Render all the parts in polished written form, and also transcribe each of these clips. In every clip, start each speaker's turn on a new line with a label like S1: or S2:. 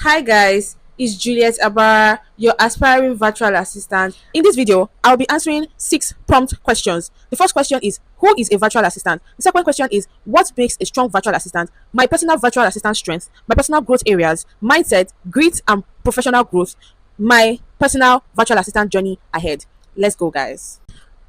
S1: Hi guys, it's Juliet Abara, your aspiring virtual assistant. In this video, I'll be answering 6 prompt questions. The first question is, who is a virtual assistant? The second question is, what makes a strong virtual assistant? My personal virtual assistant strengths, my personal growth areas, mindset, grit, and professional growth, my personal virtual assistant journey ahead. Let's go, guys.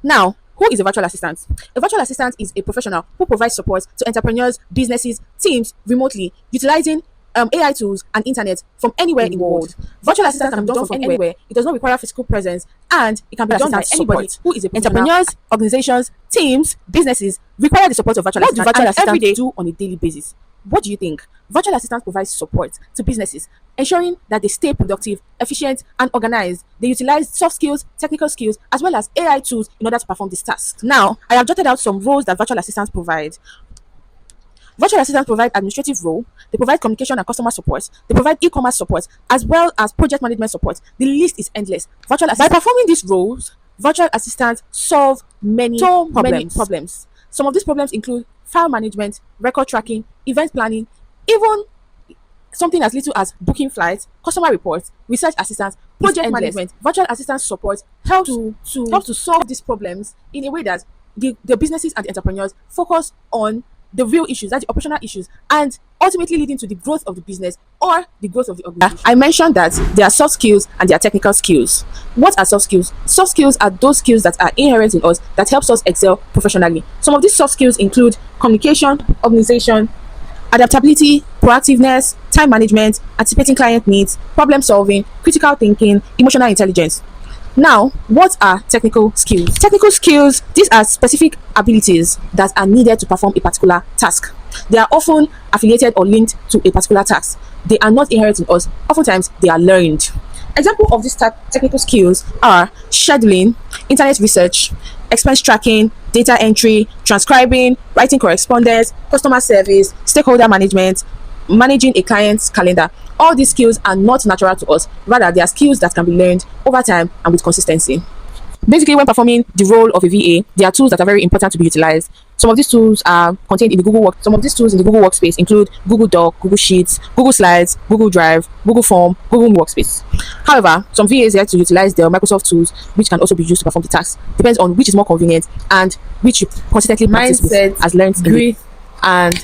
S1: Now, who is a virtual assistant? A virtual assistant is a professional who provides support to entrepreneurs, businesses, teams remotely, utilizing AI tools and internet from anywhere in the world. Virtual assistant can be done from anywhere. It does not require physical presence, and it can be done by anybody who is a entrepreneurs, organizations, teams, businesses require the support of virtual assistants. What do virtual assistants do on a daily basis? What do you think? Virtual assistants provide support to businesses, ensuring that they stay productive, efficient, and organized. They utilize soft skills, technical skills, as well as AI tools in order to perform this task. Now, I have jotted out some roles that virtual assistants provide. Virtual assistants provide administrative role, they provide communication and customer support, they provide e-commerce support, as well as project management support. The list is endless. By performing these roles, virtual assistants solve many problems. Some of these problems include file management, record tracking, event planning, even something as little as booking flights, customer reports, research assistance, project management. Virtual assistance support helps to solve these problems in a way that the businesses and the entrepreneurs focus on the real issues, that's the operational issues, and ultimately leading to the growth of the business or the growth of the organization. I mentioned that there are soft skills and there are technical skills. What are soft skills? Soft skills are those skills that are inherent in us that helps us excel professionally. Some of these soft skills include communication, organization, adaptability, proactiveness, time management, anticipating client needs, problem solving, critical thinking, emotional intelligence. Now, what are technical skills? Technical skills, these are specific abilities that are needed to perform a particular task. They are often affiliated or linked to a particular task. They are not inherent in us. Oftentimes, they are learned. Example of these technical skills are scheduling, internet research, expense tracking, data entry, transcribing, writing correspondence, customer service, stakeholder management, managing a client's calendar. All these skills are not natural to us. Rather, they are skills that can be learned over time and with consistency. Basically, when performing the role of a VA, there are tools that are very important to be utilized. Some of these tools are contained in the Some of these tools in the Google Workspace include Google Doc, Google Sheets, Google Slides, Google Drive, Google Form, Google Workspace. However, some VAs like to utilize their Microsoft tools, which can also be used to perform the task. Depends on which is more convenient and which you consistently practice with, as learned grit and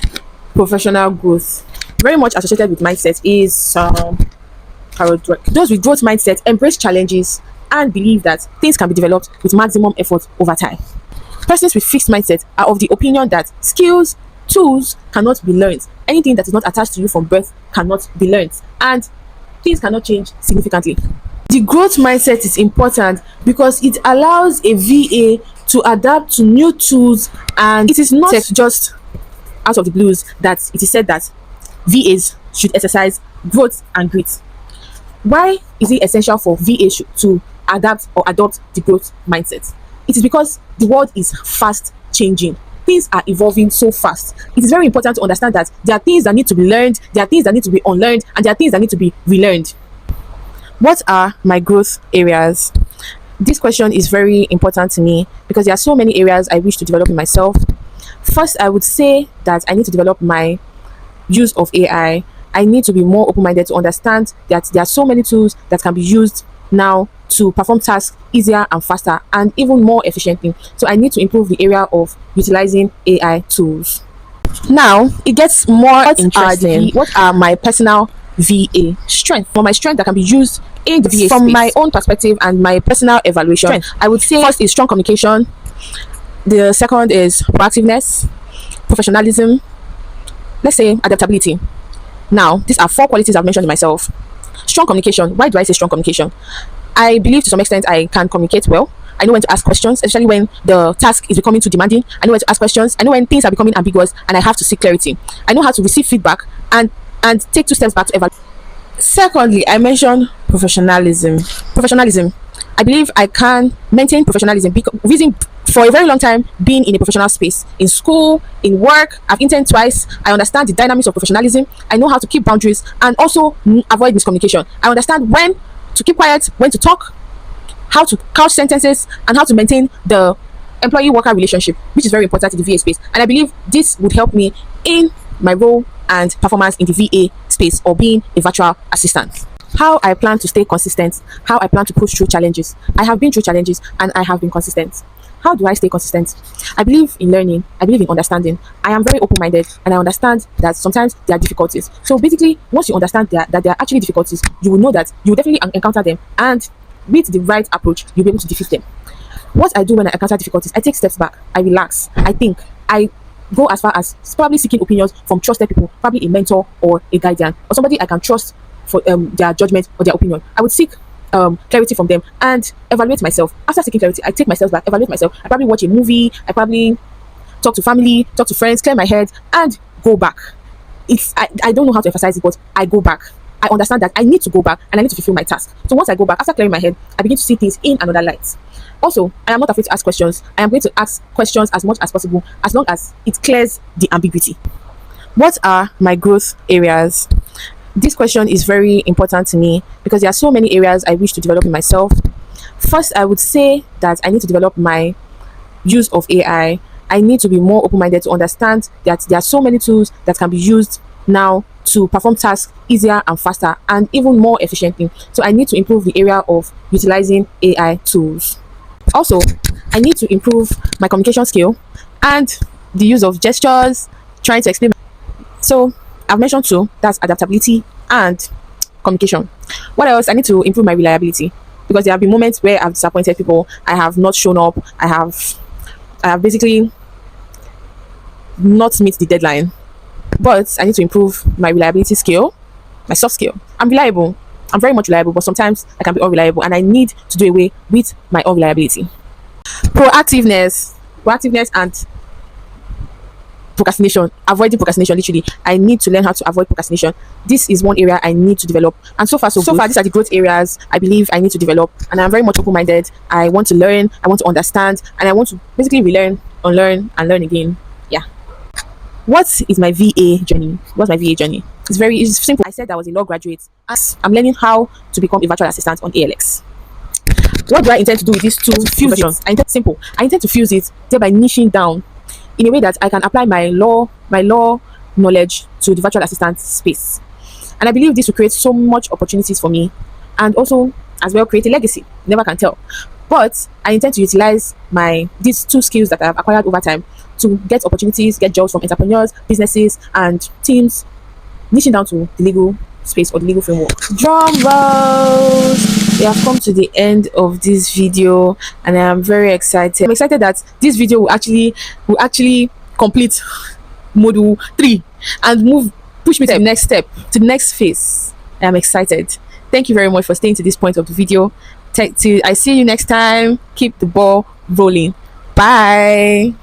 S1: professional growth. Very much associated with mindset is hard work. Those with growth mindset embrace challenges and believe that things can be developed with maximum effort over time. Persons with fixed mindset are of the opinion that skills, tools cannot be learned. Anything that is not attached to you from birth cannot be learned, and things cannot change significantly. The growth mindset is important because it allows a VA to adapt to new tools, and it is not just out of the blues that it is said that VAs should exercise growth and grit. Why is it essential for VAs to adapt or adopt the growth mindset? It is because the world is fast changing. Things are evolving so fast. It is very important to understand that there are things that need to be learned, there are things that need to be unlearned, and there are things that need to be relearned. What are my growth areas? This question is very important to me because there are so many areas I wish to develop in myself. First, I would say that I need to develop my use of AI. I need to be more open-minded to understand that there are so many tools that can be used now to perform tasks easier and faster and even more efficiently. So I need to improve the area of utilizing AI tools. Now it gets more interesting. What are my personal VA strengths? For my strength that can be used in the VA from space, my own perspective and my personal evaluation, I would say first is strong communication. The second is proactiveness, professionalism, let's say adaptability. Now, these are 4 qualities I've mentioned in myself. Strong communication. Why do I say strong communication? I believe to some extent I can communicate well. I know when to ask questions, especially when the task is becoming too demanding. I know when to ask questions. I know when things are becoming ambiguous and I have to seek clarity. I know how to receive feedback and take 2 steps back to evaluate. Secondly, I mentioned professionalism. I believe I can maintain professionalism because for a very long time being in a professional space, in school, in work. I've interned twice. I understand the dynamics of professionalism. I know how to keep boundaries and also avoid miscommunication. I understand when to keep quiet, when to talk, how to couch sentences, and how to maintain the employee-worker relationship, which is very important in the VA space. And I believe this would help me in my role and performance in the VA space. space or being a virtual assistant. How I plan to stay consistent, how I plan to push through challenges. I have been through challenges and I have been consistent. How do I stay consistent? I believe in learning, I believe in understanding. I am very open-minded and I understand that sometimes there are difficulties. So basically, once you understand that there are actually difficulties, you will know that you will definitely encounter them, and with the right approach, you'll be able to defeat them. What I do when I encounter difficulties, I take steps back, I relax, I think, I go as far as probably seeking opinions from trusted people, probably a mentor or a guardian or somebody I can trust for their judgment or their opinion. I would seek clarity from them and evaluate myself. After seeking clarity, I take myself back, evaluate myself. I probably watch a movie, I probably talk to family, talk to friends, clear my head, and go back. I don't know how to emphasize it, but I go back. I understand that I need to go back and I need to fulfill my task. So once I go back, after clearing my head, I begin to see things in another light. Also, I am not afraid to ask questions. I am going to ask questions as much as possible, as long as it clears the ambiguity. What are my growth areas? This question is very important to me because there are so many areas I wish to develop in myself. First, I would say that I need to develop my use of AI. I need to be more open-minded to understand that there are so many tools that can be used now to perform tasks easier and faster and even more efficiently. So I need to improve the area of utilizing AI tools. Also, I need to improve my communication skill and the use of gestures, trying to explain. So I've mentioned two, that's adaptability and communication. What else? I need to improve my reliability because there have been moments where I've disappointed people. I have not shown up. I have basically not met the deadline. But I need to improve my reliability skill, my soft skill. I'm reliable. I'm very much reliable, but sometimes I can be unreliable and I need to do away with my unreliability. Proactiveness and procrastination, avoiding procrastination. Literally, I need to learn how to avoid procrastination. This is one area I need to develop, and so far these are the growth areas I believe I need to develop, and I'm very much open-minded. I want to learn, I want to understand, and I want to basically relearn, unlearn, and learn again. Yeah. What is my VA journey? What's my VA journey? It's simple. I said I was a law graduate. As I'm learning how to become a virtual assistant on ALX. What do I intend to do with these two professions? I intend to fuse it, thereby niching down in a way that I can apply my law knowledge to the virtual assistant space. And I believe this will create so much opportunities for me, and also as well create a legacy. Never can tell. But I intend to utilize these two skills that I've acquired over time to get opportunities, get jobs from entrepreneurs, businesses, and teams, niching down to the legal space or the legal framework. Drum rolls! We have come to the end of this video and I am very excited. I'm excited that this video will actually complete module 3 and push me to the next step, to the next phase. I am excited. Thank you very much for staying to this point of the video. I see you next time. Keep the ball rolling. Bye.